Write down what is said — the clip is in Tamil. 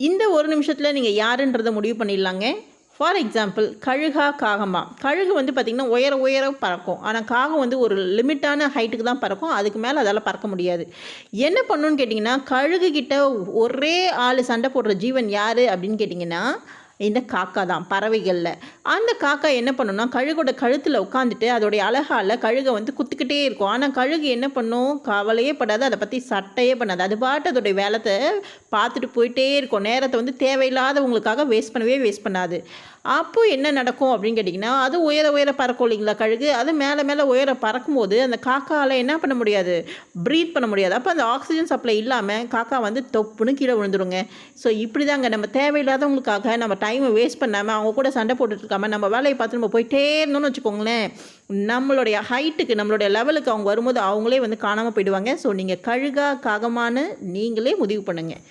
இந்த ஒரு நிமிஷத்தில் நீங்கள் யாருன்றதை முடிவு பண்ணிடலாங்க. ஃபார் எக்ஸாம்பிள், கழுகா காகமா. கழுகு வந்து பார்த்திங்கன்னா உயர பறக்கும். ஆனால் காகம் வந்து ஒரு லிமிட்டான ஹைட்டுக்கு தான் பறக்கும். அதுக்கு மேலே அதால் பறக்க முடியாது. என்ன பண்ணணுன்னு கேட்டிங்கன்னா, கழுகு கிட்ட ஒரே ஆள் சண்டை போடுற ஜீவன் யார் அப்படின்னு கேட்டிங்கன்னா, இந்த காக்கா தான், பறவைகளில். அந்த காக்கா என்ன பண்ணுன்னா, கழுகோட கழுத்தில் உட்காந்துட்டு அதோடைய அழகால் கழுகை வந்து குத்திக்கிட்டே இருக்கும். ஆனால் கழுகு என்ன பண்ணும், கவலையே படாது, அதை பற்றி சட்டையே பண்ணாது. அது பாட்டு அதோடைய வேலத்தை பார்த்துட்டு போயிட்டே இருக்கும். நேரத்தை வந்து தேவையில்லாதவங்களுக்காக வேஸ்ட் பண்ணாது. அப்போது என்ன நடக்கும் அப்படின்னு கேட்டிங்கன்னா, அது உயர பறக்கும் இல்லைங்களா கழுகு. அது மேலே உயர பறக்கும்போது அந்த காக்காவில் என்ன பண்ண முடியாது, ப்ரீத் பண்ண முடியாது. அப்போ அந்த ஆக்சிஜன் சப்ளை இல்லாமல் காக்கா வந்து தொப்புன்னு கீழே விழுந்துருங்க. ஸோ இப்படி தாங்க நம்ம தேவையில்லாதவங்களுக்காக நம்ம டைமை வேஸ்ட் பண்ணாமல், அவங்க கூட சண்டை போட்டுட்டு இருக்காமல், நம்ம வேலையை பார்த்து நம்ம போயிட்டே இருந்தோம்னு வச்சுக்கோங்களேன், நம்மளுடைய ஹைட்டுக்கு நம்மளுடைய லெவலுக்கு அவங்க வரும்போது அவங்களே வந்து காணாமல் போயிடுவாங்க. ஸோ நீங்கள் கழுகா காகமானு நீங்களே முடிவு பண்ணுங்கள்.